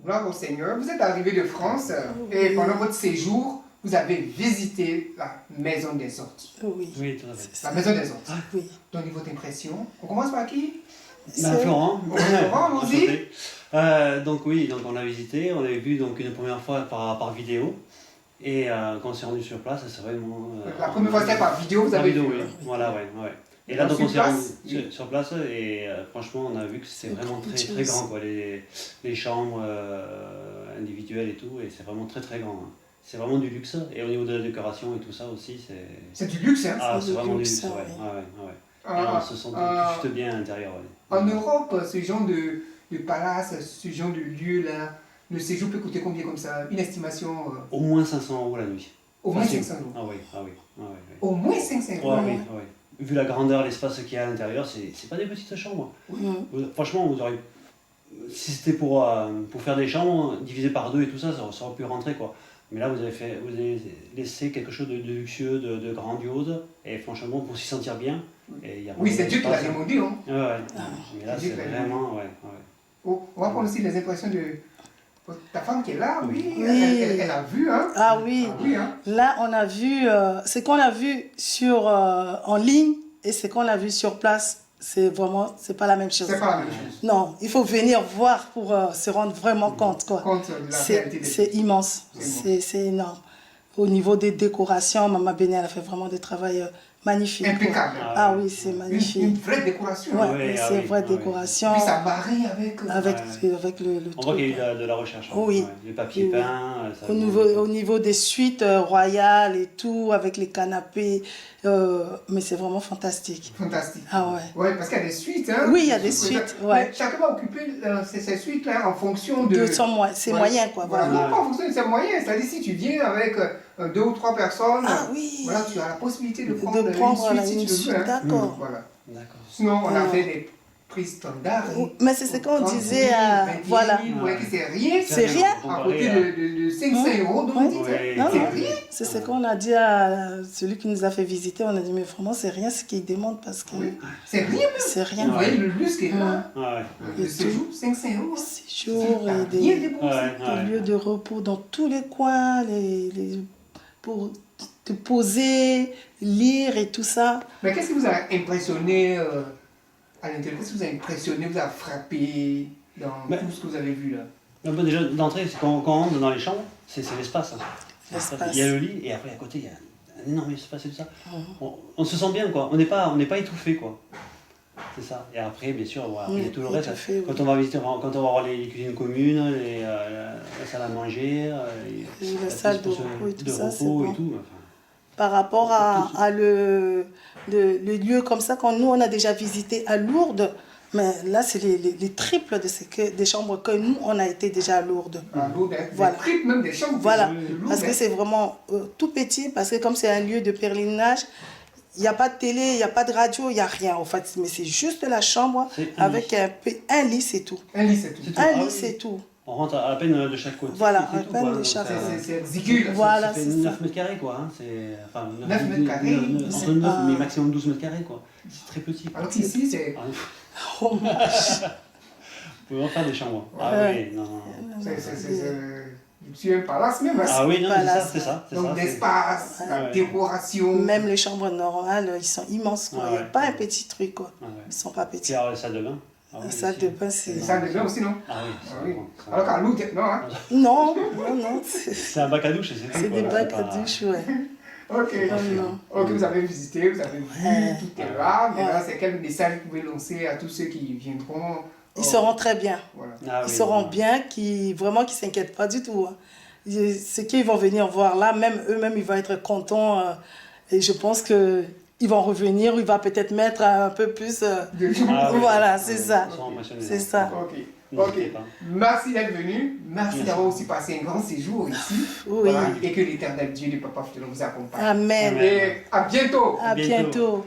gloire au Seigneur. Vous êtes arrivé de France et pendant votre séjour, vous avez visité la maison des hôtes. Oui. Oui, tout à fait. La maison des hôtes. Oui. Donnez votre impression. On commence par qui? Florent. Florent, allons-y. Donc oui, donc on a visité, on avait vu donc une première fois par vidéo. Et quand on s'est rendu sur place, c'est vraiment... La première fois c'était par vidéo, vous par avez vidéo, vu. oui. Voilà, ouais. Et Et là, donc sur on s'est rendu place, sur place et franchement, on a vu que c'est vraiment très grand, quoi. Les chambres individuelles et tout, et c'est vraiment très grand. Hein. C'est vraiment du luxe. Et au niveau de la décoration et tout ça aussi, c'est... C'est du luxe, hein? Ah, C'est c'est du vraiment du luxe, luxe, ouais. ouais. Et on se sent juste bien à l'intérieur. Ouais. En Europe, ce genre de palace, ce genre de lieu-là, le séjour peut coûter combien comme ça? Une estimation Au moins 500 € la nuit. au moins Facile. 500 euros. Ah oui, ah oui. Au moins 500 euros. Ouais, oui, oui. Vu la grandeur, l'espace qu'il y a à l'intérieur, c'est pas des petites chambres. Franchement, vous auriez... Si c'était pour faire des chambres, divisé par deux et tout ça, ça aurait pu rentrer, quoi. Mais là, vous avez laissé quelque chose de luxueux, de grandiose, et franchement, pour s'y sentir bien. Et y a Oui, c'est Dieu qui l'a demandé. Hein. Ouais. Mais là, c'est vraiment... Ouais. Oh, on va prendre aussi les impressions de ta femme qui est là, oui. Oui. Elle a vu, hein. Ah oui. Ah oui, hein. Là, on a vu ce qu'on a vu en ligne et ce qu'on a vu sur place. C'est pas la même chose. C'est pas la même chose. Non, il faut venir voir pour se rendre vraiment compte, quoi. Compte de la réalité des C'est immense. C'est énorme. Au niveau des décorations, Maman Béné, elle a fait vraiment des travail magnifique. impeccable. Ah oui, c'est magnifique. Une vraie décoration. Ouais, c'est une vraie décoration. Puis ça marie avec... Avec le On voit qu'il y a eu de la recherche. Hein. Oui. Ouais, les papiers peints. Ça Au niveau des suites royales et tout, avec les canapés, mais c'est vraiment fantastique. Fantastique. Ah ouais. Ouais, parce qu'il y a des suites. Hein, Oui, il y a des suites. Ouais. Mais chacun va occuper ces suites-là en fonction de... ses moyens, quoi. Voilà. Non, pas en fonction de ses moyens. C'est-à-dire, si tu viens avec 2 ou 3 personnes, Ah oui. voilà, tu as la possibilité de prendre, une une suite si tu suite, le veux. Hein. d'accord. Voilà. D'accord. Sinon, on a fait des prix standards. Mais c'est ce qu'on 30 000, disait 21 000, voilà. Vous voyez que c'est rien. C'est rien. À côté de 500 euros, donc Ouais. on dit, Ouais. Non, c'est non. rien. C'est ce qu'on a dit à celui qui nous a fait visiter. On a dit, mais vraiment, c'est rien ce qu'il demande parce que Oui. C'est rien même. c'est rien. Vous voyez le luxe qui est là. Ouais. Le séjour, 500 euros. Séjour T'as et rien des déboursé. lieux de repos dans tous les coins, pour te poser, lire et tout ça. Mais qu'est-ce qui vous a impressionné à l'intérieur? Qu'est-ce qui vous a impressionné, vous a frappé dans tout ce que vous avez vu là? Déjà, d'entrée, c'est quand on rentre dans les chambres, c'est l'espace. Hein. L'espace. Il y a le lit et après, à côté, il y a un énorme espace et tout ça. On se sent bien, quoi. On n'est pas étouffé, quoi. C'est ça. Et après, bien sûr, voilà, il y a tout le reste. Étouffé, Quand on va visiter, quand on va voir les cuisines communes, la salle à manger, la salle de repos et tout ça, c'est bon. et tout. Enfin, Par rapport à le lieu comme ça, quand nous, on a déjà visité à Lourdes, mais là, c'est les triples des chambres que nous, on a été déjà à Lourdes. À Lourdes, hein. Voilà. Des tripes même des chambres. Voilà, de Lourdes, parce que hein. c'est vraiment tout petit, parce que comme c'est un lieu de pèlerinage, il n'y a pas de télé, il n'y a pas de radio, il n'y a rien en fait, mais c'est juste la chambre avec un lit, c'est tout. Un lit, c'est tout. Un lit, c'est tout. on rentre à peine de chaque côté. Voilà, c'est à tout, peine quoi. de Donc, chaque côté. C'est exigu. Voilà, ça fait c'est 9 ça. mètres carrés, quoi. Hein. 9 mètres carrés, Entre 9, mais maximum 12 mètres carrés, quoi. C'est très petit. Quoi. Alors qu'ici, c'est... Oh, mon Vous pouvez en faire des chambres. Ah Ouais. oui, non. Tu es un palace même. Hein. Ah oui, non, Palace. c'est ça. Donc l'espace, la Ouais. décoration. Même les chambres normales, ils sont immenses, quoi. Ah Il n'y a ouais. pas un petit truc, quoi. Ah ouais. Ils ne sont pas Puis petits. alors, la salle de bain. Ah oui, La salle aussi. de bain, c'est... Les salles de bain aussi, non? Ah oui, Ah c'est oui. bon, ça. Alors qu'à Lourdes, non, hein? Non, c'est C'est un bac à douche, c'est tout. des quoi. bacs C'est à pas- douche, ouais. Ok. non. Ok, vous avez visité, vous avez vu, tout est là. Ouais. Maintenant, c'est quel message vous pouvez lancer à tous ceux qui viendront? Ils seront très bien. Voilà. Ah Ils oui, seront ouais. bien, qui s'inquiètent pas du tout. Hein. Ce qu'ils vont venir voir là, même eux-mêmes, ils vont être contents. Et je pense qu'ils vont revenir, il va peut-être mettre un peu plus... Ah oui. Voilà, c'est ça. Ils sont impressionnés. C'est ça. Ok. N'hésitez Ok. pas. Merci d'être venu. Merci Merci. d'avoir aussi passé un grand séjour ici. Oui. Voilà. Et que l'éternel Dieu de Papa Foutelon vous accompagne. Amen. Et à bientôt. À bientôt. bientôt.